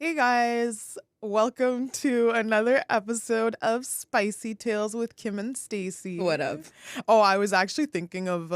Hey guys, welcome to another episode of Spicy Tales with Kim and Stacy. What up? Oh, I was actually thinking of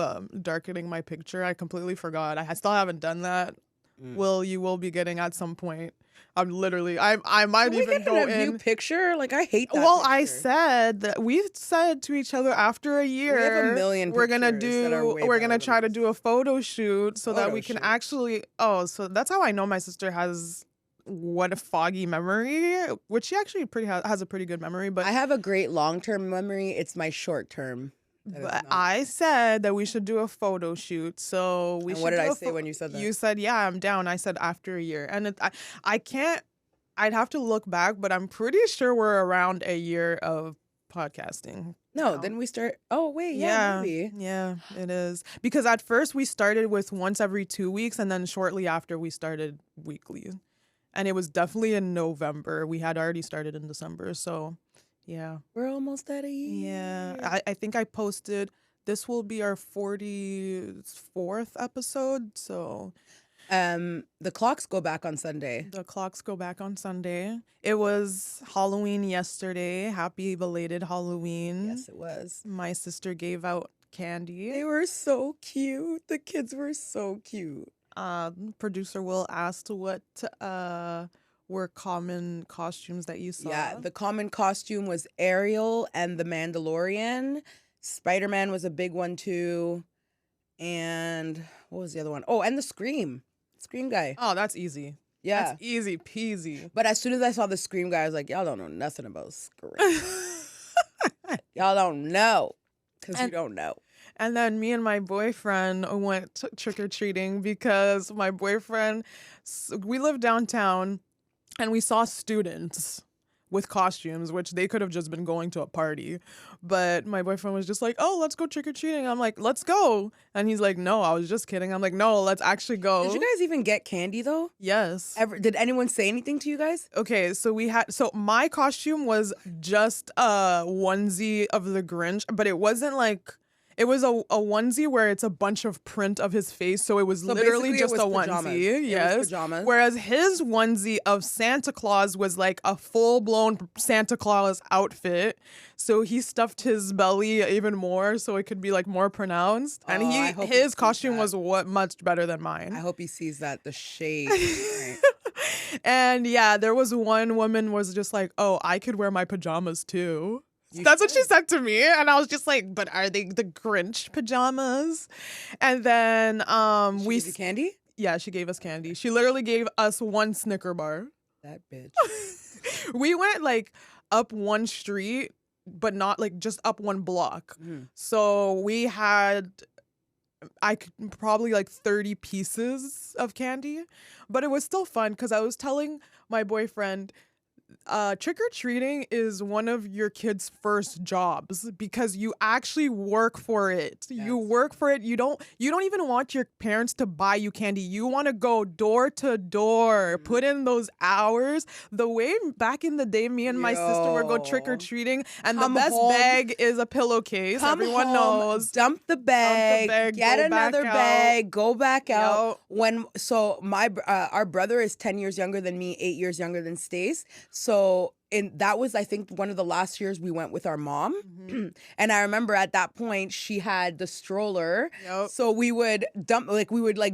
darkening my picture. I completely forgot. I still haven't done that. You will be getting at some point. I might Can we even get go a new in. picture? Like, I hate that Well, picture. I said that we said to each other after a year, We have a million we're gonna pictures that are way we're better gonna than try to this. do a photo shoot so that Photo we can shoot. actually. Oh, so that's how I know my sister has what a foggy memory, which she actually has a pretty good memory. But I have a great long-term memory. It's my short-term. that is but not. I said that we should do a photo shoot. So we And should. what did do I a say when you said that? You said, "Yeah, I'm down." I said after a year, and I can't. I'd have to look back, but I'm pretty sure we're around a year of podcasting. No, now. then we start. Oh, wait, yeah, maybe. Yeah, it is. Because at first we started with once every 2 weeks, and then shortly after we started weekly. And it was definitely in November. We had already started in December, so yeah. We're almost at a year. Yeah, I think I posted, this will be our 44th episode, so The clocks go back on Sunday. the clocks go back on Sunday. It was Halloween yesterday. Happy belated Halloween. Yes, it was. My sister gave out candy. They were so cute. The kids were so cute. Producer Will asked what were common costumes that you saw. Yeah, the common costume was Ariel and the Mandalorian. Spider-Man was a big one too. And what was the other one? Oh, and the Scream guy. Oh, that's easy. Yeah. That's easy peasy. But as soon as I saw the Scream guy, I was like, y'all don't know nothing about Scream. Y'all don't know. Because you don't know. And then me and my boyfriend went trick-or-treating because my boyfriend, we live downtown, and we saw students with costumes, which they could have just been going to a party. But my boyfriend was just like, oh, let's go trick-or-treating. I'm like, let's go. And he's like, no, I was just kidding. I'm like, no, let's actually go. Did you guys even get candy though? Yes. Did anyone say anything to you guys? Okay, so my costume was just a onesie of the Grinch, but it wasn't like, it was a onesie where it's a bunch of print of his face, so it was literally basically just it a was onesie. pajamas. It Yes. was pajamas. Whereas his onesie of Santa Claus was like a full-blown Santa Claus outfit. So he stuffed his belly even more so it could be like more pronounced. And I hope he his sees costume that. was much better than mine. I hope he sees that. The shade. Right. And yeah, there was one woman was just like, oh, I could wear my pajamas too. You That's what she should. said to me. And I was just like, but are they the Grinch pajamas? And then She gave you candy? yeah, she gave us candy. She literally gave us one Snicker bar. That bitch. We went like up one street, but not like just up one block. Mhm. So we had probably like 30 pieces of candy, but it was still fun because I was telling my boyfriend, trick-or-treating is one of your kids' first jobs because you actually work for it. You Yes. work for it. You don't even want your parents to buy you candy. You want to go door to door, put in those hours. The way back in the day, me and my sister would go Yo. trick-or-treating, and Come the best home. bag is a pillowcase. Come Everyone home, knows. Dump the bag, get go another back out. bag, go back out. Yup. Our brother is 10 years younger than me, 8 years younger than Stace. So that was, I think, one of the last years we went with our mom. Mm-hmm. And I remember at that point she had the stroller. Yup. So we would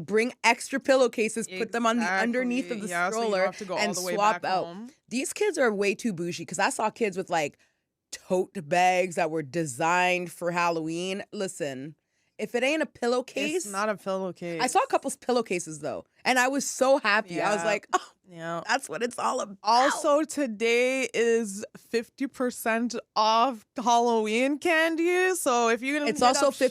bring extra pillowcases, put them on the underneath of the Yeah, so you don't stroller, have to go all and the way swap back out. home. These kids are way too bougie because I saw kids with like tote bags that were designed for Halloween. Listen, if it ain't a pillowcase, It's not a pillowcase. I saw a couple pillowcases though, and I was so happy. I was Yeah. like, oh, Yeah. that's what it's all about. Also, today is 50% off Halloween candy. So if you're gonna It's hit also up 50%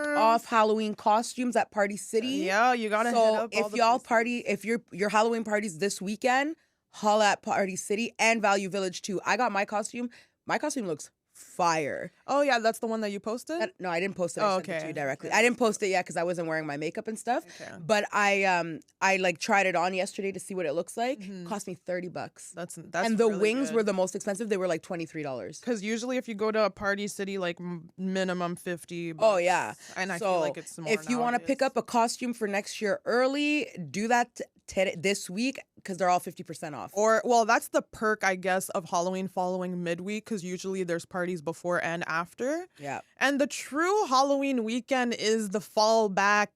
shoppers, off Halloween costumes at Party City. Yeah, you gotta hit So up. all if the y'all places. party, if your Halloween party's this weekend, holla at Party City and Value Village too. I got my costume. My costume looks fire. Oh yeah, that's the one that you posted. No, I didn't post it. I Oh, sent it to okay, you directly. okay. I didn't post it yet because I wasn't wearing my makeup and stuff. Okay. But I like tried it on yesterday to see what it looks like. Mhm. Cost me $30. That's And the really wings good. were the most expensive. They were like $23. Because usually if you go to a Party City, like minimum 50. Oh yeah. And I So feel like it's more if you want to pick nowadays. up a costume for next year early, do that this week because they're all 50% off. Or, well, that's the perk, I guess, of Halloween following midweek, because usually there's parties before and after. Yeah. And the true Halloween weekend is the fallback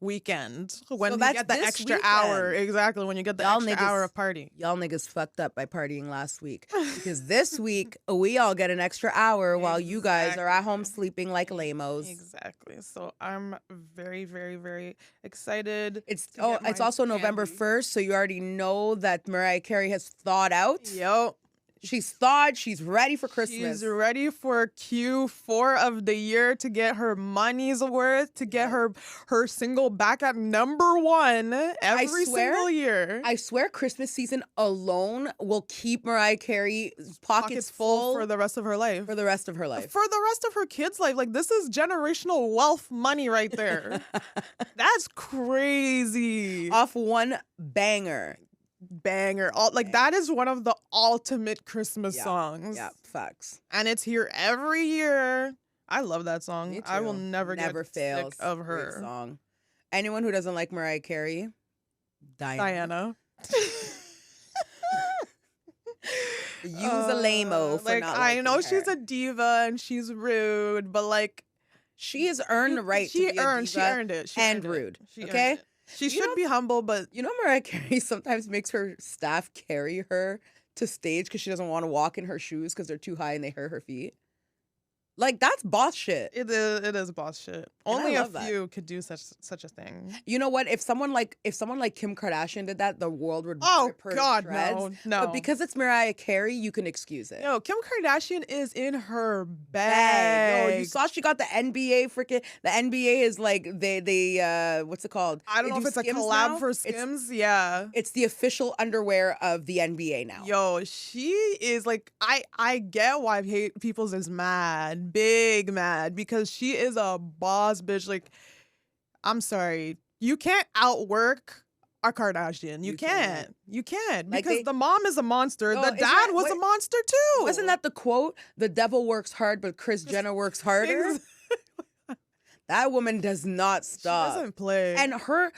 weekend when you that's get the this extra weekend. hour. Exactly, when you get the Y'all extra niggas- hour of party. Y'all niggas fucked up by partying last week because this week we all get an extra hour while you guys are at home sleeping like lamos. Exactly. So I'm very, very, very excited. It's to get it's my also November candy. 1st, so you already know that Mariah Carey has thawed out. Yo, She's thawed. She's ready for Christmas. she's ready for Q4 of the year to get her money's worth, to get her single back at #1 every swear- single year. I swear Christmas season alone will keep Mariah Carey's pockets full for the rest of her life. for the rest of her life. For the rest of her kids' life. Like, this is generational wealth money right there. That's crazy. Off one banger. Banger. That is one of the ultimate Christmas songs. Yeah, facts. And it's here every year. I love that song. Me I will too. never get fails. sick of Great her. song. Anyone who doesn't like Mariah Carey, Diana. Use a lame-o for not I liking know her. she's a diva and she's rude, but like She has earned the right she to be a earned diva it. She and earned it. rude. She earned Okay? it. She You should know- be humble, but You know Mariah Carey sometimes makes her staff carry her to stage because she doesn't want to walk in her shoes because they're too high and they hurt her feet. Like, that's boss shit. it is boss shit. I Only a love that. few could do such a thing. You know what? If someone like Kim Kardashian did that, the world would Oh rip her to God, shreds. no. But because it's Mariah Carey, you can excuse it. Yo, Kim Kardashian is in her bag. Yo, you saw she got the NBA freaking. The NBA is like they what's it called? I don't They know if do it's a Skims collab now. for Skims. Yeah. It's the official underwear of the NBA now. Yo, she is like, I get why people's is mad, big mad, because she is a boss bitch. Like, I'm sorry, you can't outwork a Kardashian. You can't. You can't, Like, because the mom is a monster. No, The isn't dad that- was a wait, monster too. Wasn't that the quote? The devil works hard, but Kris Jenner works harder. Ex- That woman does not She stop. doesn't play. And her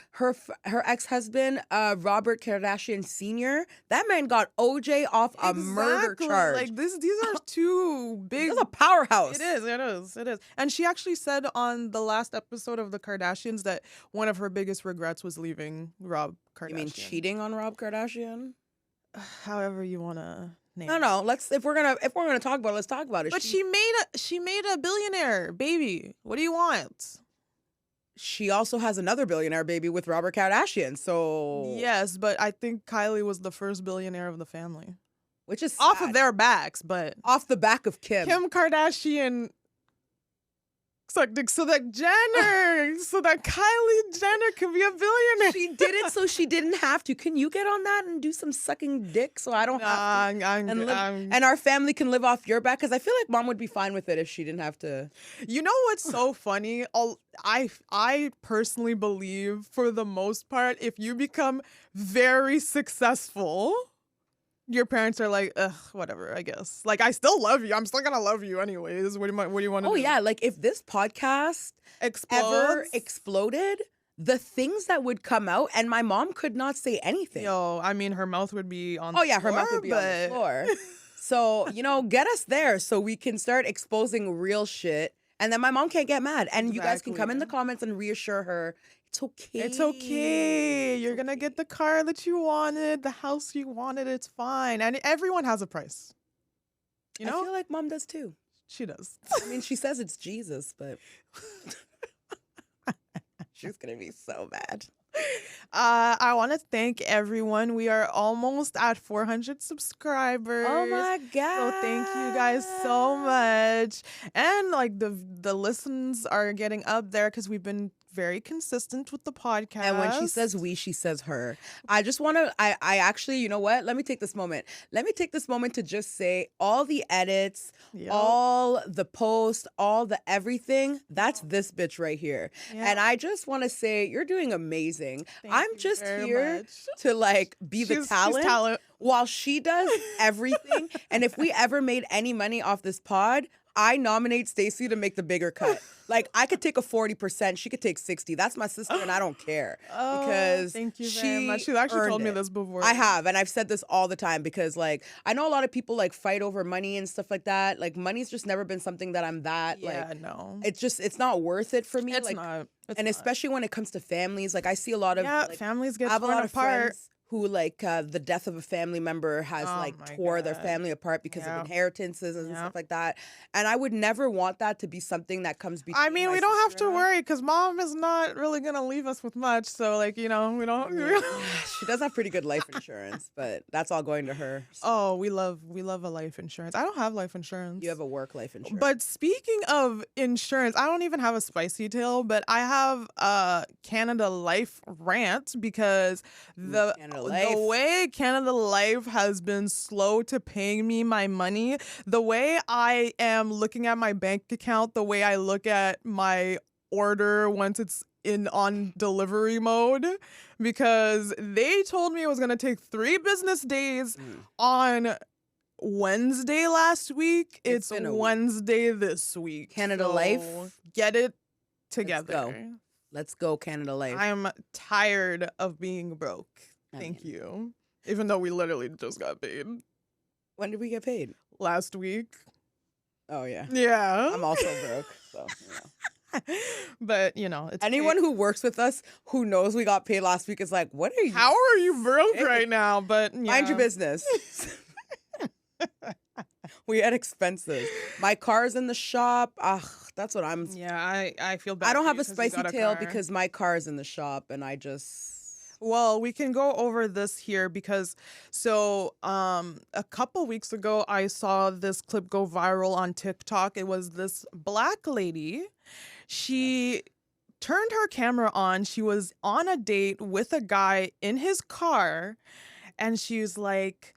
ex-husband, Robert Kardashian Sr., that man got OJ off a murder Exactly. charge. Like, these are two big. He's a powerhouse. It is. And she actually said on the last episode of the Kardashians that one of her biggest regrets was leaving Rob Kardashian. You mean cheating on Rob Kardashian? However you want to name it. No. Let's if we're gonna talk about it, let's talk about it. But she made a billionaire baby. What do you want? She also has another billionaire baby with Robert Kardashian. So Yes, but I think Kylie was the first billionaire of the family. which is Off of sad. their backs, but off the back of Kim. Kim Kardashian so that Kylie Jenner could be a billionaire. She did it so she didn't have to. Can you get on that and do some sucking dick so I don't have to? And our family can live off your back? Because I feel like mom would be fine with it if she didn't have to. You know what's so funny? I personally believe, for the most part, if you become very successful, your parents are like, ugh, whatever, I guess. Like, I still love you. I'm still gonna love you anyways. What do you want to do? Oh, yeah. Like, if this podcast ever exploded, the things that would come out, and my mom could not say anything. Yo, I mean, her mouth would be on Oh, the yeah, her floor, mouth would be on the floor. So, get us there so we can start exposing real shit. And then my mom can't get mad. And you guys can come in the comments and reassure her, it's okay. It's okay. You're going to get the car that you wanted, the house you wanted. It's fine. And everyone has a price. You know? I feel like mom does too. She does. I mean, she says it's Jesus, but she's going to be so mad. I want to thank everyone. We are almost at 400 subscribers. Oh my God. So thank you guys so much. And like the listens are getting up there because we've been very consistent with the podcast. And when she says we, she says her. I just want to, I actually, you know what? Let me take this moment. Let me take this moment to just say all the edits, all the posts, all the everything, that's this bitch right here. Yep. And I just want to say, you're doing amazing. Thank I'm you just very here much. to like be the She's talent while she does everything. And if we ever made any money off this pod, I nominate Stacey to make the bigger cut. Like, I could take a 40%. She could take 60. That's my sister, and I don't care. Because thank you very she much. She's actually told me earned it. this before. I have, and I've said this all the time because, like, I know a lot of people, like, fight over money and stuff like that. Like, money's just never been something that I'm that, like... no. It's not worth it for me. It's like, not. And especially when it comes to families. Like, I see a lot of... Yeah, like, families get I have a torn lot of apart. friends who, like, the death of a family member has, tore their family apart because of inheritances and stuff like that. And I would never want that to be something that comes between I mean, we don't have to worry because mom is not really going to leave us with much. So, like, we don't... She does have pretty good life insurance, but that's all going to her. So. Oh, we love a life insurance. I don't have life insurance. You have a work life insurance. But speaking of insurance, I don't even have a spicy tale, but I have a Canada Life rant because the way Canada Life has been slow to paying me my money, the way I am looking at my bank account, the way I look at my order once it's on delivery mode, because they told me it was going to take 3 business days on Wednesday last week. It's Wednesday this week. Canada Life, get it together. Let's go, Canada Life. I'm tired of being broke. Thank you. Even though we literally just got paid. When did we get paid? Last week. Oh, yeah. Yeah. I'm also broke, so, But, it's anyone who works with us who knows we got paid last week is like, what are you? How are you broke right now? But mind your business. We had expenses. My car's in the shop. That's what I'm... Yeah, I feel bad. I don't have a spicy tale because my car's in the shop and I just... Well, we can go over this here because a couple weeks ago, I saw this clip go viral on TikTok. It was this black lady. She turned her camera on. She was on a date with a guy in his car. And she was like,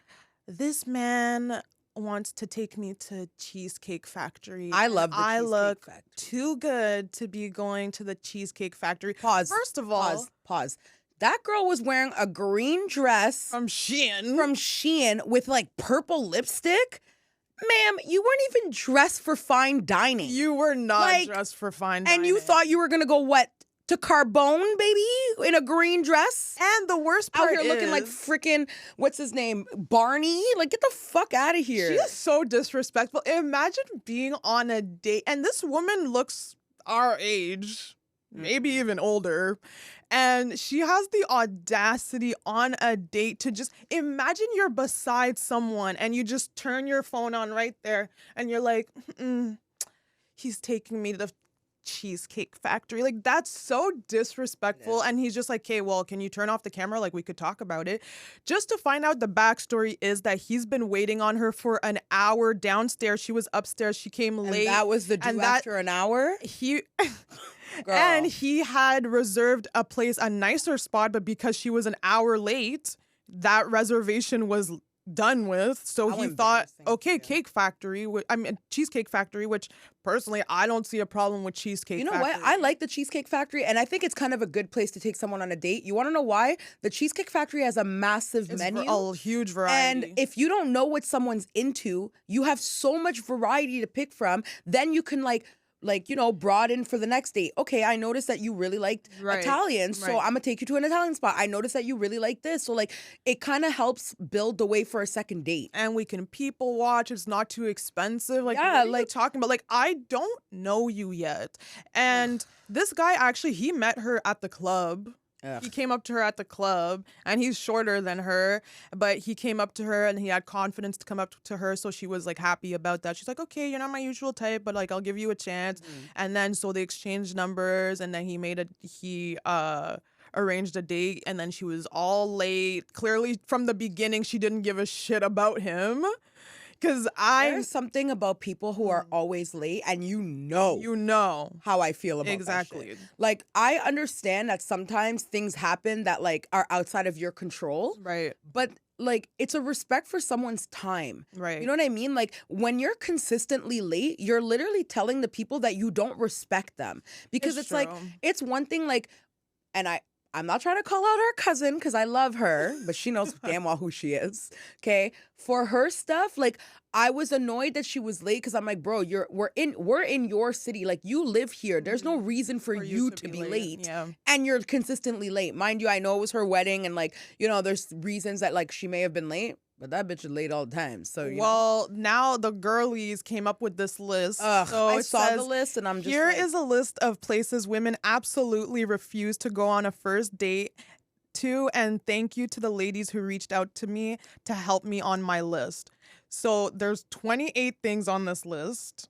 this man wants to take me to Cheesecake Factory. I love the Cheesecake look Factory. Too good to be going to the Cheesecake Factory. Pause. First of all... Pause. That girl was wearing a green dress from Shein with like purple lipstick. Ma'am, you weren't even dressed for fine dining. You were not dressed for fine dining. And you thought you were going to go to Carbone, baby, in a green dress? And the worst part out here looking like freaking, what's his name, Barney? Like, get the fuck out of here. She is so disrespectful. Imagine being on a date, and this woman looks our age, maybe even older. And she has the audacity on a date to just imagine you're beside someone and you just turn your phone on right there and you're like, he's taking me to the Cheesecake Factory. Like, that's so disrespectful. Yeah. And he's just like, okay, well, can you turn off the camera? Like, we could talk about it. Just to find out the backstory is that he's been waiting on her for an hour downstairs. She was upstairs. She came late. That was the due after an hour? Girl. And he had reserved a nicer spot, but because she was an hour late, that reservation was done with. So he thought, okay, Cheesecake Factory, which personally, I don't see a problem with Cheesecake Factory. You know what? I like the Cheesecake Factory, and I think it's kind of a good place to take someone on a date. You want to know why? The Cheesecake Factory has a massive menu. A huge variety. And if you don't know what someone's into, you have so much variety to pick from. Then you can broaden for the next date. Okay, I noticed that you really liked Italian, so I'm gonna take you to an Italian spot. I noticed that you really like this. So it kind of helps build the way for a second date. And we can people watch. It's not too expensive. What are you talking about? I don't know you yet. And this guy actually, he met her at the club. Ugh. He came up to her at the club, and he's shorter than her, but he came up to her and he had confidence to come up to her, so she was happy about that. She's like, okay, you're not my usual type, but I'll give you a chance. And then so they exchanged numbers, and then he arranged a date, and then she was all late. Clearly from the beginning she didn't give a shit about him. Because there's something about people who are always late, and you know how I feel about that shit. I understand that sometimes things happen that are outside of your control. Right. But it's a respect for someone's time. Right. You know what I mean? When you're consistently late, you're literally telling the people that you don't respect them. Because it's one thing and I'm not trying to call out our cousin because I love her, but she knows damn well who she is. Okay. For her stuff, like I was annoyed that she was late because I'm like, bro, we're in your city. Like you live here. There's no reason for you to be late. Yeah. And you're consistently late. Mind you, I know it was her wedding and like, you know, there's reasons that like she may have been late. But that bitch is late all the time. So now the girlies came up with this list. So I saw the list and I'm just here is a list of places women absolutely refuse to go on a first date to, and thank you to the ladies who reached out to me to help me on my list. So there's 28 things on this list.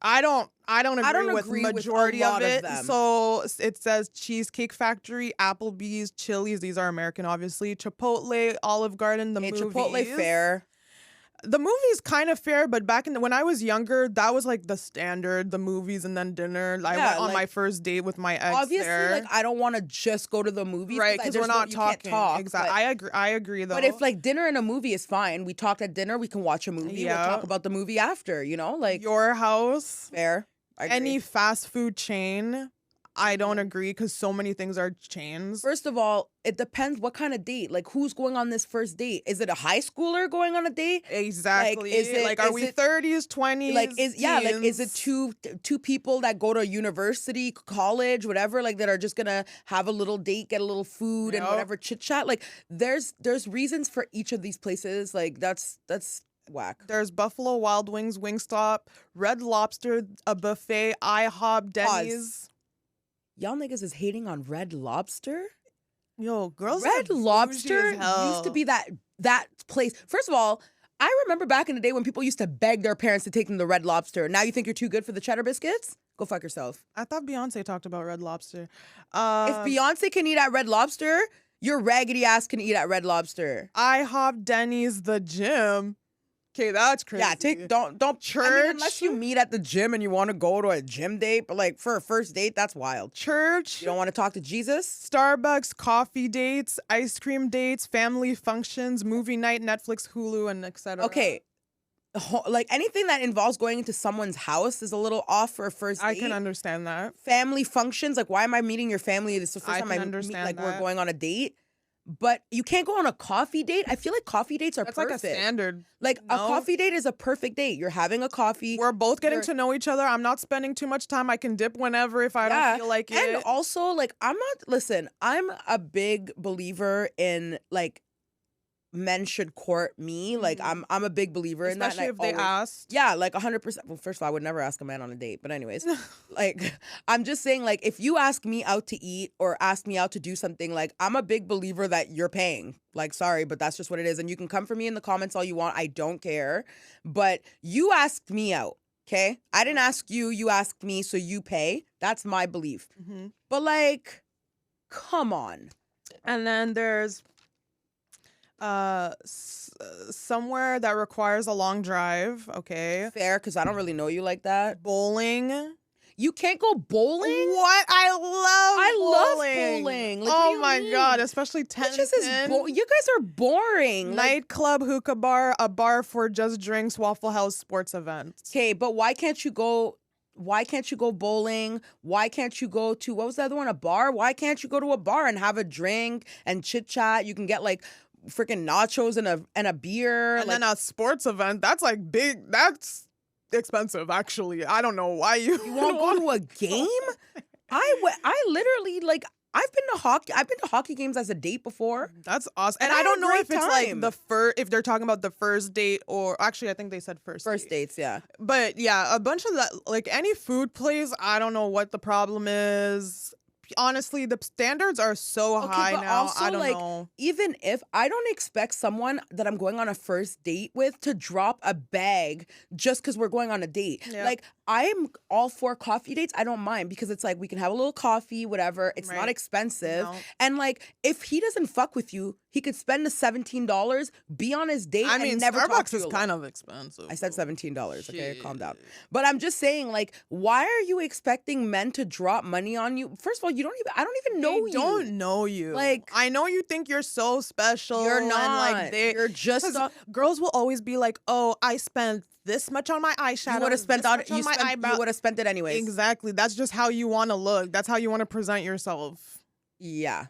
I don't agree with majority of it. So it says Cheesecake Factory, Applebee's, Chili's. These are American, obviously. Chipotle, Olive Garden, the movies. Chipotle fair. The movie's kind of fair, but back when I was younger, that was like the standard, the movies and then dinner. I went on my first date with my ex. Obviously, there. like I don't want to just go to the movies, right? Because we're not talking. Exactly. I agree though. But if like dinner and a movie is fine, we talked at dinner, we can watch a movie. Yeah. We'll talk about the movie after. You know, like your house. Fair. Any fast food chain. I don't agree because so many things are chains. First of all, it depends what kind of date. Like, who's going on this first date? Is it a high schooler going on a date? Exactly. Are we 30s, 20s? Like, is it two people that go to university, college, whatever, like that are just gonna have a little date, get a little food and whatever chit chat? Like, there's reasons for each of these places. Like, that's whack. There's Buffalo Wild Wings, Wingstop, Red Lobster, a buffet, IHOP, Denny's. Y'all niggas is hating on Red Lobster? Yo, girls. Red Lobster used to be that place. First of all, I remember back in the day when people used to beg their parents to take them to Red Lobster. Now you think you're too good for the cheddar biscuits? Go fuck yourself. I thought Beyonce talked about Red Lobster. If Beyonce can eat at Red Lobster, your raggedy ass can eat at Red Lobster. IHOP, Denny's, the gym. Okay, that's crazy. Yeah, don't church. I mean, unless you meet at the gym and you want to go to a gym date, but like for a first date, that's wild. Church. You don't want to talk to Jesus? Starbucks, coffee dates, ice cream dates, family functions, movie night, Netflix, Hulu, and etc. Okay. Like anything that involves going into someone's house is a little off for a first date. I can understand that. Family functions, like why am I meeting your family? This is the first time we're going on a date. But you can't go on a coffee date. I feel like coffee dates are perfect. That's like a standard. Like a coffee date is a perfect date. You're having a coffee. We're both getting to know each other. I'm not spending too much time. I can dip whenever if I don't feel like it. And also, like, I'm a big believer in like men should court me. Like I'm a big believer in that. Especially if they asked. Yeah, like 100%. Well, first of all, I would never ask a man on a date. But anyways, like I'm just saying, like if you ask me out to eat or ask me out to do something, like I'm a big believer that you're paying. Like, sorry, but that's just what it is. And you can come for me in the comments all you want. I don't care. But you asked me out, okay? I didn't ask you. You asked me, so you pay. That's my belief. Mm-hmm. But like, come on. And then there's somewhere that requires a long drive. Okay, fair, because I don't really know you like that. Bowling. You can't go bowling? What? I love bowling. Like, oh my God, especially 10. You guys are boring. Nightclub, hookah bar, a bar for just drinks, Waffle House, sports events. Okay, but why can't you go bowling? Why can't you go to, what was the other one, a bar? Why can't you go to a bar and have a drink and chit chat? You can get like freaking nachos and a beer. And then a sports event, that's like big, that's expensive actually. I don't know why you won't go to a game. I literally, like, I've been to hockey games as a date before. That's awesome. And I don't know if it's like if they're talking about the first date, or actually I think they said first dates, yeah. But yeah, a bunch of that, like any food place, I don't know what the problem is. Honestly, the standards are so high now. Also, I don't know. Even if I don't expect someone that I'm going on a first date with to drop a bag just because we're going on a date. Yeah. Like, I'm all for coffee dates. I don't mind because it's like we can have a little coffee, whatever. It's not expensive. No. And like, if he doesn't fuck with you, he could spend the $17, be on his date, and never talk to you. Starbucks is kind of expensive. I said $17. Okay, calm down. But I'm just saying, like, why are you expecting men to drop money on you? First of all, I don't even know you. They don't know you. Like, I know you think you're so special. You're not. And like you're just girls will always be like, "Oh, I spent this much on my eyeshadow. You would have spent you would have spent it anyways." Exactly. That's just how you want to look. That's how you want to present yourself. Yeah.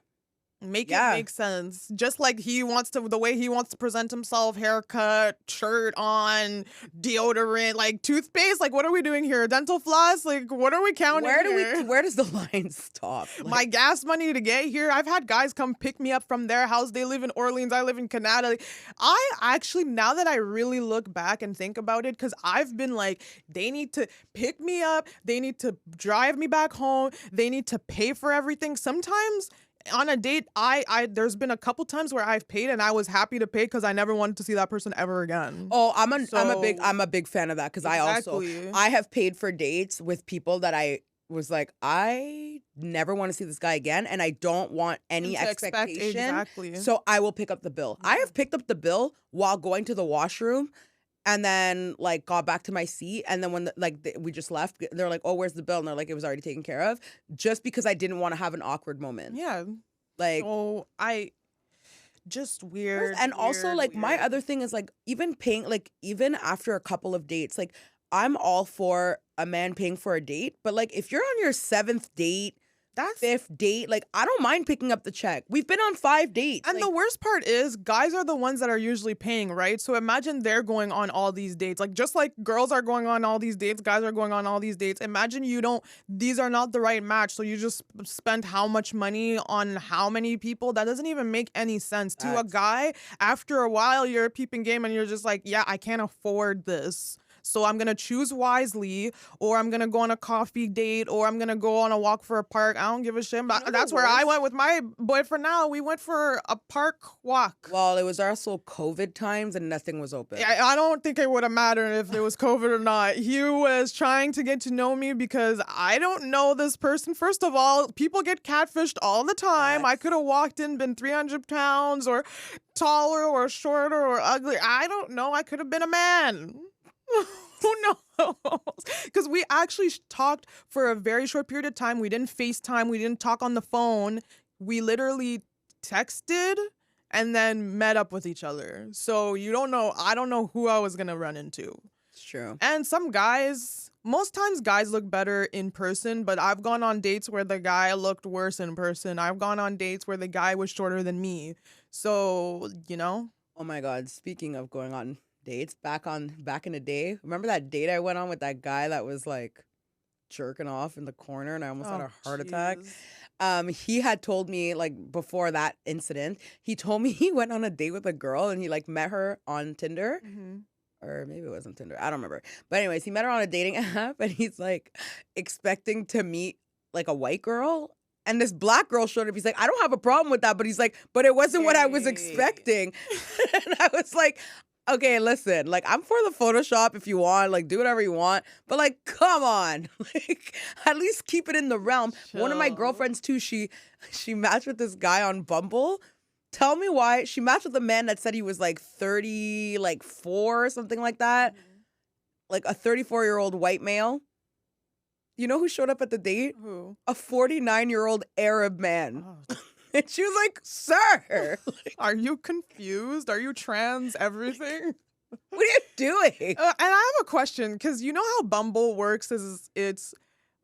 Make it make sense. Just like the way he wants to present himself, haircut, shirt on, deodorant, like toothpaste. Like, what are we doing here? Dental floss? Like, what are we counting here? Where does the line stop? Like, my gas money to get here. I've had guys come pick me up from their house. They live in Orleans. I live in Canada. Like, I actually, now that I really look back and think about it, because I've been like, they need to pick me up. They need to drive me back home. They need to pay for everything. Sometimes on a date, there's been a couple times where I've paid and I was happy to pay because I never wanted to see that person ever again. Oh, I'm a big fan of that because I have paid for dates with people that I was like, I never want to see this guy again, and I don't want any expectation. Exactly. So I will pick up the bill. I have picked up the bill while going to the washroom. And then, like, got back to my seat. And then when, we just left, they're like, oh, where's the bill? And they're like, it was already taken care of. Just because I didn't want to have an awkward moment. Yeah. Like. Oh, just weird. And also, like, my other thing is, like, even paying, like, even after a couple of dates, like, I'm all for a man paying for a date. But, like, if you're on your 7th date, fifth date, like, I don't mind picking up the check. We've been on 5 dates. And the worst part is guys are the ones that are usually paying, right? So imagine they're going on all these dates. Like, just like girls are going on all these dates, guys are going on all these dates. Imagine these are not the right match. So you just spend how much money on how many people? That doesn't even make any sense. To a guy, after a while, you're a peeping game and you're just like, yeah, I can't afford this. So I'm going to choose wisely, or I'm going to go on a coffee date, or I'm going to go on a walk for a park. I don't give a shit. But that's where I went with my boyfriend now. We went for a park walk. Well, it was also COVID times and nothing was open. I don't think it would have mattered if it was COVID or not. He was trying to get to know me because I don't know this person. First of all, people get catfished all the time. Yes. I could have walked in, been 300 pounds or taller or shorter or ugly. I don't know. I could have been a man. Who knows? Because we actually talked for a very short period of time. We didn't FaceTime. We didn't talk on the phone. We literally texted and then met up with each other. So you don't know. I don't know who I was going to run into. It's true. And some guys, most times guys look better in person, but I've gone on dates where the guy looked worse in person. I've gone on dates where the guy was shorter than me. So, you know. Oh my God. Speaking of going on dates, back in the day, remember that date I went on with that guy that was like jerking off in the corner and I almost had a heart attack? He had told me, like, before that incident, he told me he went on a date with a girl and he like met her on Tinder. Or maybe it wasn't Tinder, I don't remember, but anyways, he met her on a dating app and he's like expecting to meet like a white girl. And this black girl showed up. He's like, I don't have a problem with that, but he's like, but it wasn't what I was expecting. And I was like, okay, listen, like, I'm for the Photoshop if you want, like, do whatever you want, but, like, come on, like, at least keep it in the realm. Chill. One of my girlfriends, too, she matched with this guy on Bumble. Tell me why. She matched with a man that said he was, like, 34 or something like that, like a 34-year-old white male. You know who showed up at the date? Who? A 49-year-old Arab man. Oh. And she was like, sir. Are you confused? Are you trans everything? What are you doing? And I have a question, because you know how Bumble works is it's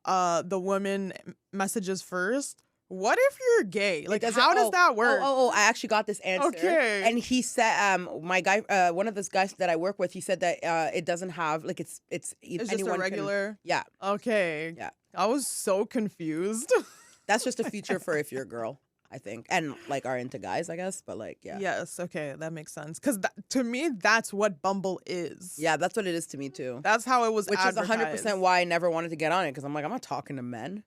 the woman messages first. What if you're gay? Like, how does that work? I actually got this answer. Okay. And he said, my guy, one of those guys that I work with, he said that it doesn't have, like, it's just a regular. Yeah. Okay. Yeah. I was so confused. That's just a feature for if you're a girl, I think, and like are into guys, I guess, but like, yeah. Yes, okay, that makes sense. Because to me, that's what Bumble is. Yeah, that's what it is to me too. That's how it was advertised. Which is 100% why I never wanted to get on it, because I'm like, I'm not talking to men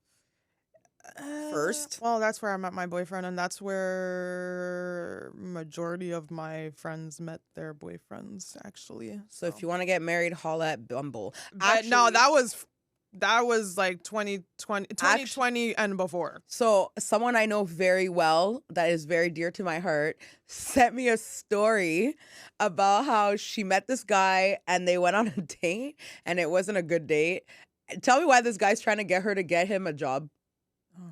first. Well, that's where I met my boyfriend, and that's where majority of my friends met their boyfriends, actually. So if you want to get married, holla at Bumble. Actually, no, that was like 2020 and before. So someone I know very well that is very dear to my heart sent me a story about how she met this guy and they went on a date and it wasn't a good date. Tell me why this guy's trying to get her to get him a job. Oh my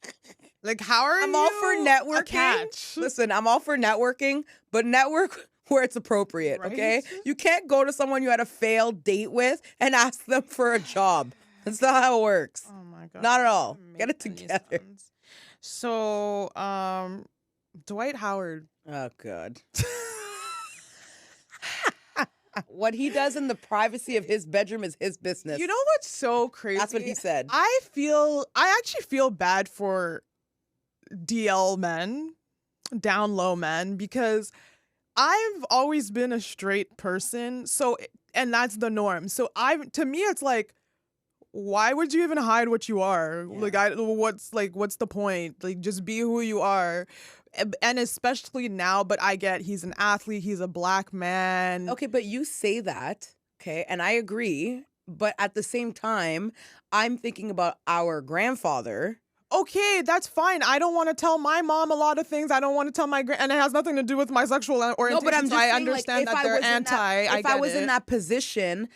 God. Like, how are I'm all for networking. Listen, I'm all for networking, but network where it's appropriate, right? Okay? You can't go to someone you had a failed date with and ask them for a job. That's not how it works. Oh my God. Not at all. Get it together. So, Dwight Howard. Oh, God. What he does in the privacy of his bedroom is his business. You know what's so crazy? That's what he said. I actually feel bad for DL men, down low men, because I've always been a straight person. So, and that's the norm. So to me, it's like, why would you even hide what you are? Yeah. What's the point? Like, just be who you are. And especially now, but I get he's an athlete, he's a black man. Okay, but you say that, okay, and I agree, but at the same time, I'm thinking about our grandfather. Okay, that's fine. I don't want to tell my mom a lot of things. I don't want to tell my and it has nothing to do with my sexual orientation. No, but I'm so just I saying, understand like, that they're anti. If I was in that position,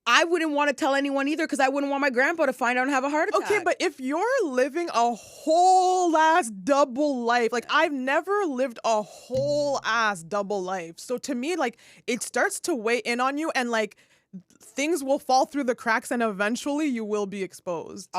I wouldn't want to tell anyone either because I wouldn't want my grandpa to find out and have a heart attack. Okay, but if you're living a whole ass double life, like I've never lived a whole ass double life. So to me, like it starts to weigh in on you and like things will fall through the cracks and eventually you will be exposed.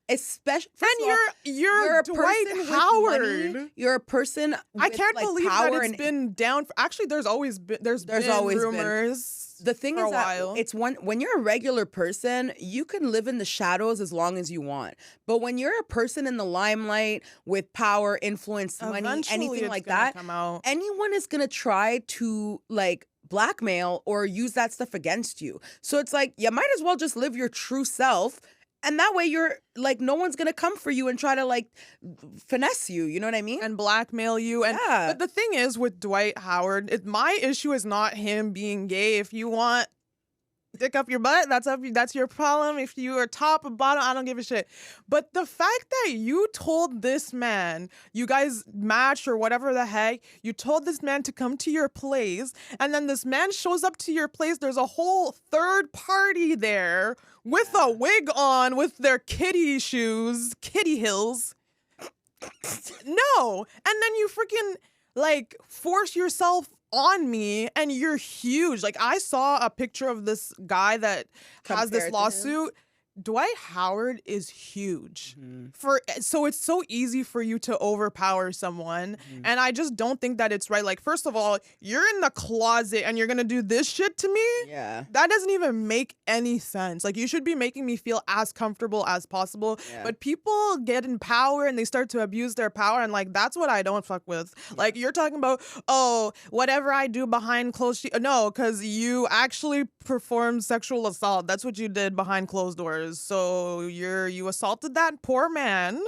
Especially and you're Dwight Howard. You're a person with, I can't believe that it's been down. Actually, there's always been rumors. The thing is that it's when you're a regular person, you can live in the shadows as long as you want. But when you're a person in the limelight with power, influence, money, anything like that, anyone is gonna try to like blackmail or use that stuff against you. So it's like you might as well just live your true self. And that way you're like, no one's going to come for you and try to like finesse you. You know what I mean? And blackmail you. And But the thing is with Dwight Howard, my issue is not him being gay. If you want dick up your butt, that's your problem. If you are top or bottom, I don't give a shit. But the fact that you told this man, you guys matched or whatever the heck, you told this man to come to your place, and then this man shows up to your place, there's a whole third party there with a wig on, with their kitty shoes, kitty heels. No. And then you freaking like force yourself on me and you're huge. Like I saw a picture of this guy that has this lawsuit. Dwight Howard is huge. So it's so easy for you to overpower someone. And I just don't think that it's right. Like, first of all, you're in the closet and you're gonna do this shit to me? Yeah. That doesn't even make any sense. Like, you should be making me feel as comfortable as possible. Yeah. But people get in power and they start to abuse their power, and like that's what I don't fuck with. Like, you're talking about, oh, whatever I do behind closed no, because you actually performed sexual assault. That's what you did behind closed doors. So you assaulted that poor man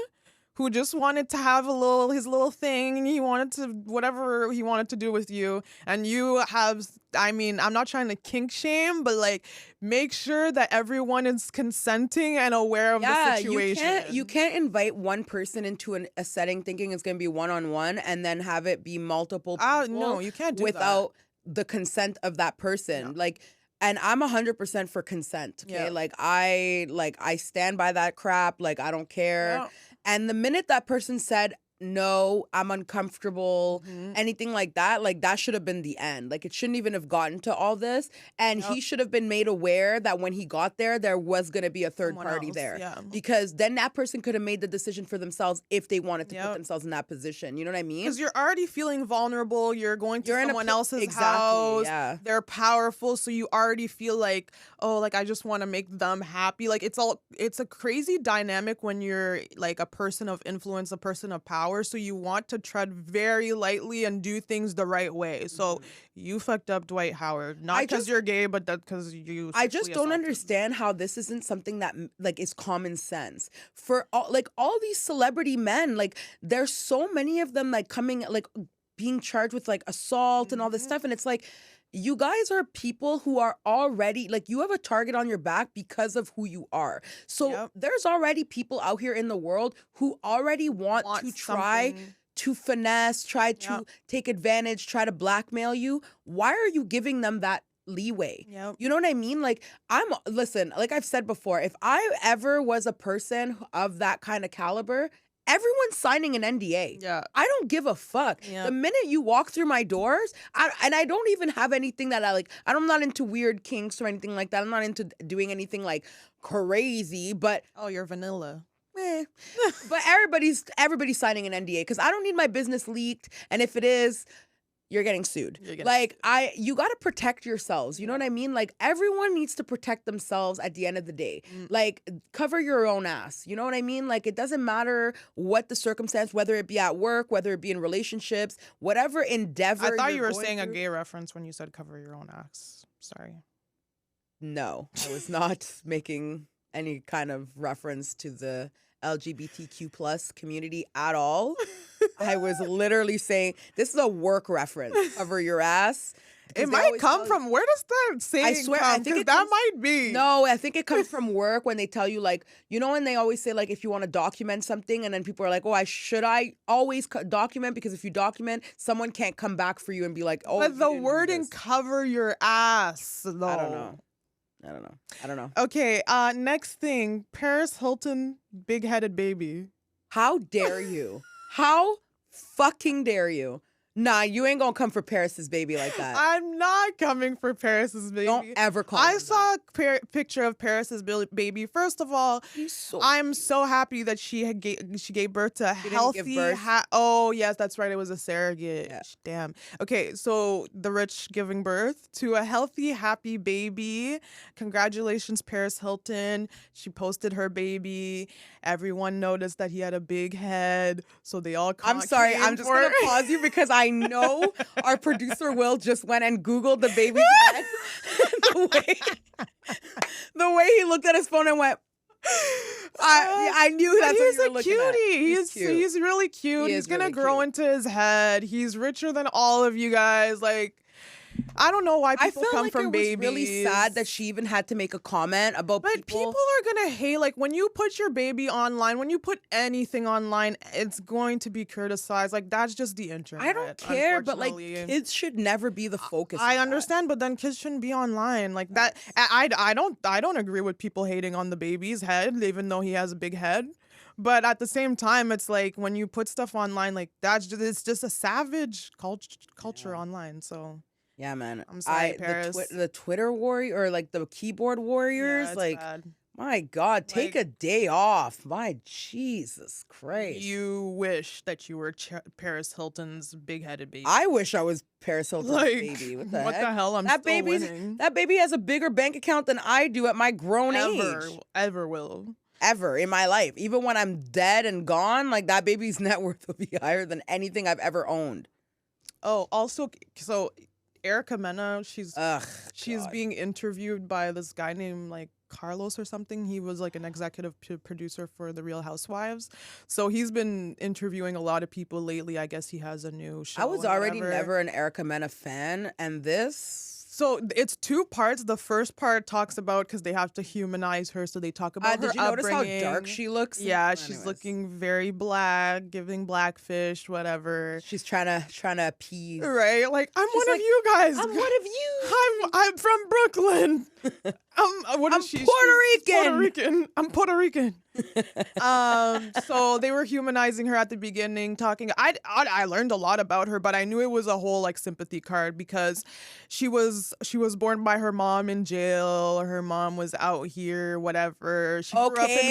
who just wanted to have his little thing. He wanted to whatever he wanted to do with you, and you have. I mean, I'm not trying to kink shame, but like make sure that everyone is consenting and aware of the situation. You can't invite one person into a setting thinking it's going to be one-on-one and then have it be multiple people. No, you can't do without the consent of that person. Yeah. Like. And I'm 100% for consent. Okay, yeah. Like I stand by that crap. Like I don't care. Yeah. And the minute that person said no, I'm uncomfortable, anything like that should have been the end. Like it shouldn't even have gotten to all this. And he should have been made aware that when he got there was going to be a third party there. Yeah. Because then that person could have made the decision for themselves if they wanted to put themselves in that position. You know what I mean? Because you're already feeling vulnerable. You're going to someone else's house. Yeah. They're powerful. So you already feel like, oh, like I just want to make them happy. Like it's a crazy dynamic when you're like a person of influence, a person of power. So you want to tread very lightly and do things the right way. So you fucked up, Dwight Howard. Not because you're gay, but that because you. I just don't understand how this isn't something that like is common sense for all these celebrity men. Like there's so many of them like coming like being charged with like assault and all this stuff, and it's like. You guys are people who are already, like, you have a target on your back because of who you are. So there's already people out here in the world who already want to try to finesse, try to take advantage, try to blackmail you. Why are you giving them that leeway? You know what I mean? Like, listen, like I've said before, if I ever was a person of that kind of caliber, everyone's signing an NDA. Yeah. I don't give a fuck. Yeah. The minute you walk through my doors, I don't even have anything that I like. I'm not into weird kinks or anything like that. I'm not into doing anything like crazy, but. Oh, you're vanilla. But everybody's signing an NDA because I don't need my business leaked. And if it is, you're getting sued. You got to protect yourselves. You know what I mean? Like, everyone needs to protect themselves at the end of the day. Like, cover your own ass. You know what I mean? Like, it doesn't matter what the circumstance, whether it be at work, whether it be in relationships, whatever endeavor. I thought you were saying a gay reference when you said cover your own ass. Sorry. No, I was not making any kind of reference to the LGBTQ plus community at all. I was literally saying this is a work reference. Cover your ass. It might come from, where does that saying I swear, come? I think that might be. No, I think it comes from work when they tell you, like, you know, when they always say, like, if you want to document something, and then people are like, oh, should I always document? Because if you document, someone can't come back for you and be like, oh. But the wording cover your ass, though. I don't know. Okay, next thing, Paris Hilton, big-headed baby. How dare you? How fucking dare you? Nah, you ain't gonna come for Paris's baby like that. I'm not coming for Paris's baby. Don't ever call I saw a picture of Paris's baby. First of all, I'm so happy that she gave birth to a healthy. Oh yes, that's right. It was a surrogate. Yeah. Damn. Okay, so the rich giving birth to a healthy, happy baby. Congratulations, Paris Hilton. She posted her baby. Everyone noticed that he had a big head, so they all. I'm sorry. I'm just gonna pause you because I know our producer Will just went and Googled the baby's head. the way he looked at his phone and went, I knew that's what you were looking at. He's really cute. He's gonna grow into his head. He's richer than all of you guys. Like, I don't know why people come from babies. I felt like it was really sad that she even had to make a comment about people. But people are going to hate. Like, when you put your baby online, when you put anything online, it's going to be criticized. Like, that's just the internet. I don't care, but, like, kids should never be the focus. I understand, but then kids shouldn't be online. Like, that. I don't agree with people hating on the baby's head, even though he has a big head. But at the same time, it's like, when you put stuff online, like, it's just a savage culture online, so... Yeah, man. I'm sorry, Paris. The Twitter warrior, or like the keyboard warriors, like, bad. My God, take a day off. My Jesus Christ. You wish that you were Paris Hilton's big-headed baby. I wish I was Paris Hilton's baby. What the hell? That winning. That baby has a bigger bank account than I do at my grown age. Ever will. Ever in my life. Even when I'm dead and gone, like, that baby's net worth will be higher than anything I've ever owned. Oh, also, so... Erica Mena, she's being interviewed by this guy named, like, Carlos or something. He was, like, an executive producer for The Real Housewives. So he's been interviewing a lot of people lately. I guess he has a new show. I was already never an Erica Mena fan, and this... So it's two parts. The first part talks about, because they have to humanize her, so they talk about her upbringing. Did you notice how dark she looks? Yeah, she's looking very black, giving blackfish, whatever. She's trying to appease. Right? Like, I'm one of you guys. I'm one of you. I'm from Brooklyn. I'm Puerto Rican. I'm Puerto Rican. So they were humanizing her at the beginning, talking. I learned a lot about her, but I knew it was a whole, like, sympathy card, because she was born by her mom in jail. Her mom was out here, whatever.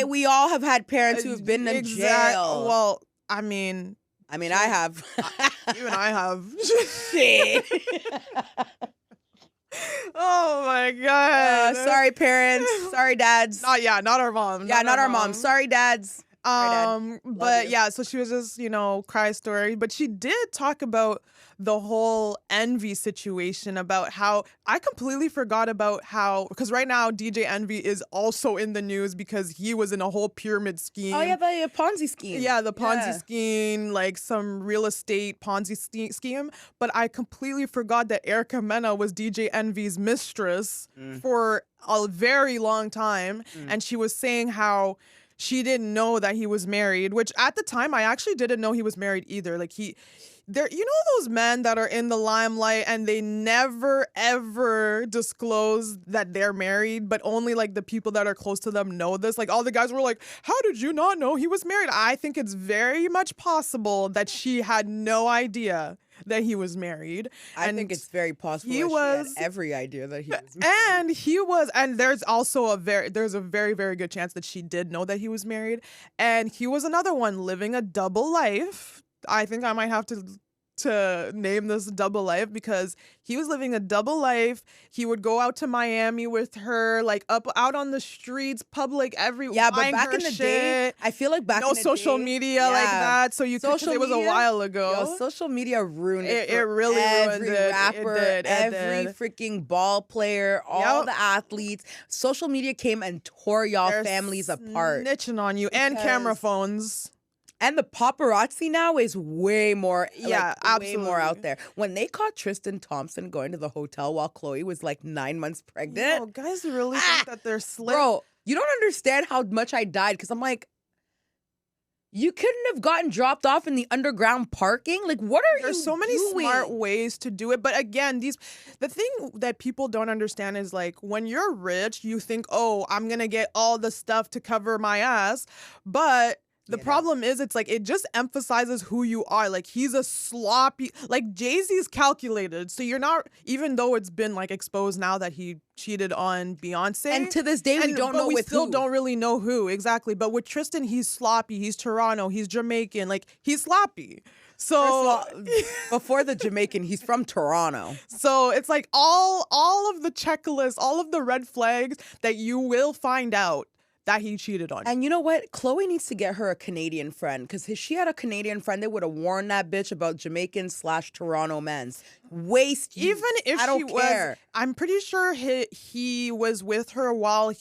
We all have had parents who have been in jail. Well, I mean, I have. You and I have. Shit. Oh my God. Sorry, parents. Sorry, dads. Not our mom. Yeah, not our mom. Sorry, dads. But yeah, so she was just, cry story. But she did talk about the whole Envy situation, about how I completely forgot about how, because right now DJ Envy is also in the news because he was in a whole pyramid scheme. Oh yeah, the Ponzi scheme. Yeah, the Ponzi scheme, like some real estate Ponzi scheme. But I completely forgot that Erica Mena was DJ Envy's mistress for a very long time. And she was saying how she didn't know that he was married, which at the time I actually didn't know he was married either. Like, those men that are in the limelight and they never ever disclose that they're married, but only, like, the people that are close to them know this. Like, all the guys were like, how did you not know he was married? I think it's very much possible that she had no idea. that he was married. I think it's very possible she had every idea that he was married. And there's also there's a very, very good chance that she did know that he was married. And he was another one living a double life. I think I might have to name this double life because he was living a double life. He would go out to Miami with her, like out on the streets, public, but back in the day, I feel like back in the day, no social media like that. So you could say it was a while ago. Social media ruined it. It really every ruined it. Rapper, every freaking ball player, all the athletes. Social media came and tore y'all families apart. Snitching on you and camera phones. And the paparazzi now is way more, absolutely. way more out there. When they caught Tristan Thompson going to the hotel while Chloe was like 9 months pregnant. No, guys really think that they're slick. Bro, you don't understand how much I died because I'm like, you couldn't have gotten dropped off in the underground parking? Like, what are There's so many smart ways to do it. But again, the thing that people don't understand is like when you're rich, you think, oh, I'm going to get all the stuff to cover my ass. But the problem is, it's like, it just emphasizes who you are. Like, he's a sloppy, like, Jay-Z's calculated. So you're not, even though it's been, like, exposed now that he cheated on Beyonce. And to this day, we still don't really know who. Exactly. But with Tristan, he's sloppy. He's Toronto. He's Jamaican. Like, he's sloppy. So before the Jamaican, he's from Toronto. So it's like all of the checklists, all of the red flags that you will find out that he cheated on. And you know what? Chloe needs to get her a Canadian friend because if she had a Canadian friend, they would have warned that bitch about Jamaican/Toronto men's. Waste. Even if I don't care. I'm pretty sure he was with her while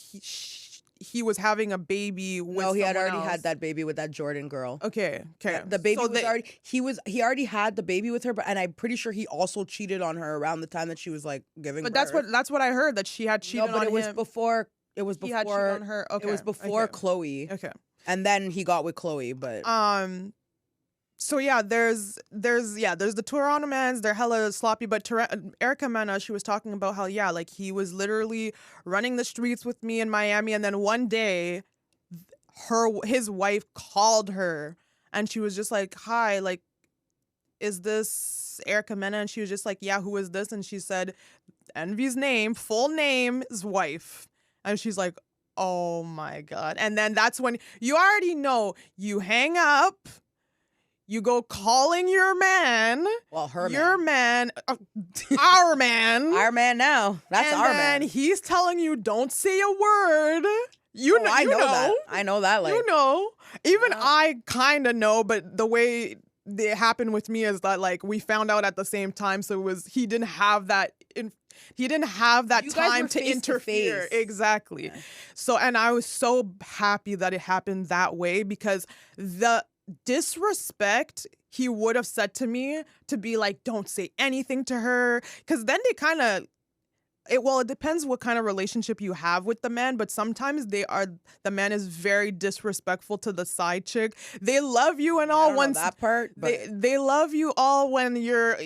he was having a baby with No, he had already else. Had that baby with that Jordan girl. Okay. The baby he already had the baby with her, and I'm pretty sure he also cheated on her around the time that she was like giving birth. But that's what I heard, that she had cheated on him. It was before. He had cheated on her. Okay. It was before Chloe. Okay. And then he got with Chloe, but so yeah, there's the Toronto mans, they're hella sloppy, but Erica Mena, she was talking about how like he was literally running the streets with me in Miami, and then one day his wife called her and she was just like, "Hi, like, is this Erica Mena?" And she was just like, "Yeah, who is this?" And she said Envy's full name is wife. And she's like, "Oh my God." And then that's when you already know, you hang up, you go calling your man. Well, your man, our man. Our man now. That's our man. And he's telling you, don't say a word. I know that. I know that. Like, you know. Even I kind of know, but the way it happened with me is that, like, we found out at the same time. So he didn't have that time to interfere. Exactly. Yeah. So, and I was so happy that it happened that way, because the disrespect he would have said to me to be like, don't say anything to her. Because then they kind of, it depends what kind of relationship you have with the man, but sometimes the man is very disrespectful to the side chick. They love you and all once that part, but they love you all when you're,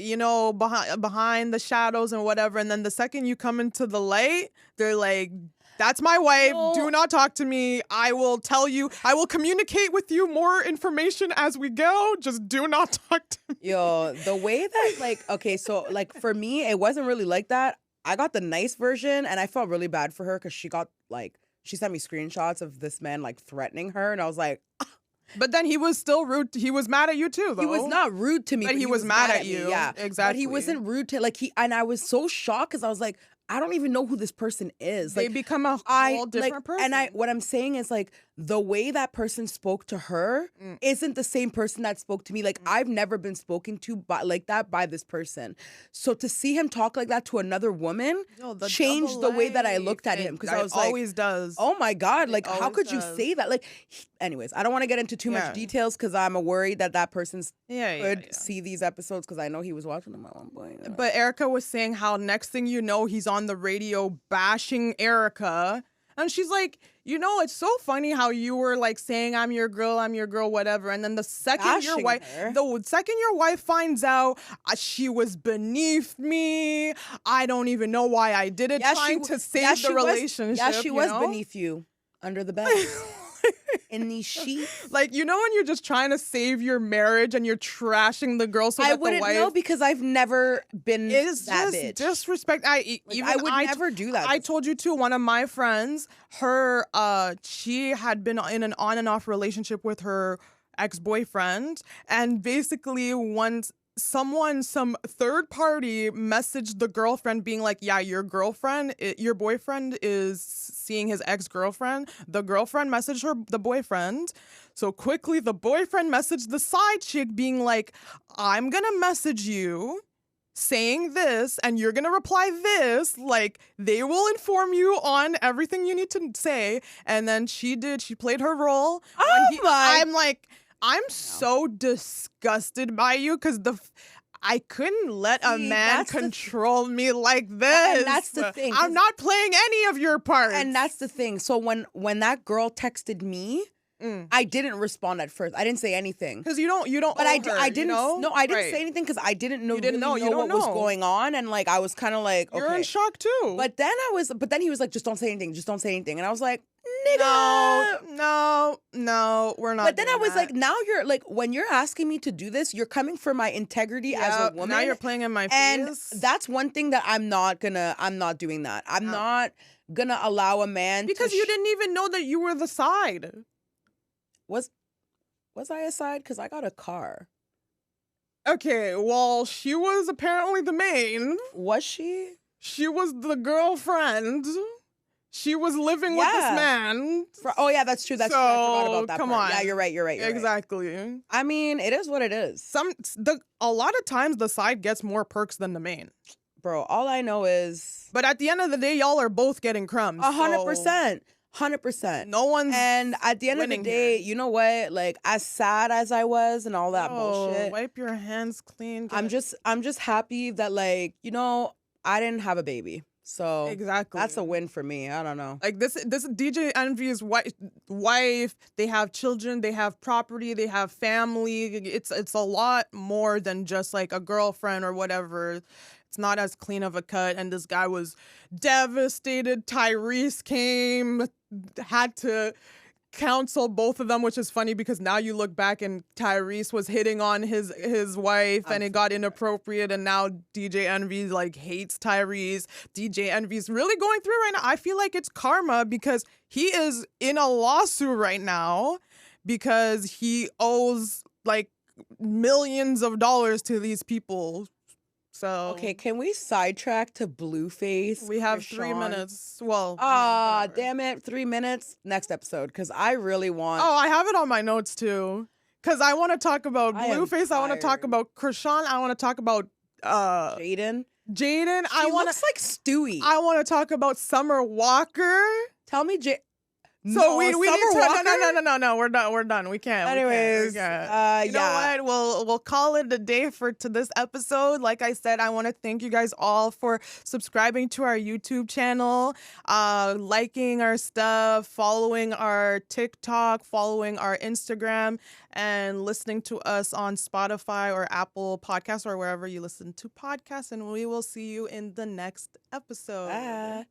behind the shadows and whatever, and then the second you come into the light, they're like, "That's my wife. Do not talk to me. I will communicate with you more information as we go. Just do not talk to me." Yo, the way that, like, okay, so like for me, it wasn't really like that. I got the nice version, and I felt really bad for her because she sent me screenshots of this man like threatening her, and I was like, But then he was still rude. He was mad at you too, though. He was not rude to me, but he was mad at you. Yeah, exactly. But he wasn't rude to and I was so shocked because I was like, I don't even know who this person is. They become a whole different person. And what I'm saying is, like, the way that person spoke to her isn't the same person that spoke to me. Like, I've never been spoken to like that by this person. So to see him talk like that to another woman changed the way that I looked at him. Because I was like, always does. Oh my God, like, how could you say that? Like, anyways, I don't want to get into too much details because I'm worried that person could see these episodes, because I know he was watching them at one point. But Erica was saying how next thing you know, he's on the radio bashing Erica. And she's like, it's so funny how you were like saying, I'm your girl, whatever. And then the second your wife finds out she was beneath me, I don't even know why I did it, trying to save the relationship. Yeah, she was beneath you under the bed. in these sheets. Like, you know when you're just trying to save your marriage and you're trashing the girl so I that the wouldn't wife... know because I've never been It's that just bitch. disrespect. I would never do that. I told you too. One of my friends, she had been in an on and off relationship with her ex-boyfriend, and basically once some third party messaged the girlfriend being like, yeah, your boyfriend is seeing his ex-girlfriend. The girlfriend messaged the boyfriend. So quickly the boyfriend messaged the side chick being like, I'm gonna message you saying this and you're gonna reply this, like they will inform you on everything you need to say. And then she played her role. I'm like, I'm so disgusted by you because I couldn't let a man control me like this. And that's the thing. I'm not playing any of your parts. And that's the thing. So when that girl texted me, I didn't respond at first. I didn't say anything because you don't. But I didn't. You know? No, I didn't say anything because I didn't know. You didn't know. What was going on, and like I was kind of like, you're in shock too. But then he was like, just don't say anything. Just don't say anything. And I was like, nigga, no, we're not. But then I was like, now you're like, when you're asking me to do this, you're coming for my integrity as a woman. Now you're playing in my face. And that's one thing that I'm not doing that. I'm not gonna allow a man because you didn't even know that you were the side. Was I a side? Because I got a car. Okay, well, she was apparently the main. Was she? She was the girlfriend. She was living with this man. Oh, yeah, that's true. That's true. I forgot about that come part. on. Yeah, you're right. Exactly. I mean, it is what it is. A lot of times the side gets more perks than the main. Bro, all I know is... But at the end of the day, y'all are both getting crumbs. 100%. 100%. No one's And at the end of the day, you know what? Like, as sad as I was and all that bullshit. Wipe your hands clean. I'm just happy that, like, you know, I didn't have a baby. So exactly, that's a win for me. I don't know. Like this DJ Envy's wife. They have children. They have property. They have family. It's a lot more than just like a girlfriend or whatever. It's not as clean of a cut. And this guy was devastated. Tyrese came, had to counsel both of them, which is funny because now you look back and Tyrese was hitting on his wife and it got inappropriate, and now DJ Envy like hates Tyrese. DJ Envy's really going through right now. I feel like it's karma because he is in a lawsuit right now because he owes like millions of dollars to these people. So okay, can we sidetrack to Blueface? We have 3 minutes. Well, damn it, 3 minutes. Next episode, because I really want. Oh, I have it on my notes too, because I want to talk about Blueface. I want to talk about Krishan. I want to talk about Jaden. She looks like Stewie. I want to talk about Summer Walker. Tell me, So we need to no. We're done. We can't. Anyways, you know what? We'll call it a day to this episode. Like I said, I want to thank you guys all for subscribing to our YouTube channel, liking our stuff, following our TikTok, following our Instagram, and listening to us on Spotify or Apple Podcasts or wherever you listen to podcasts. And we will see you in the next episode. Bye.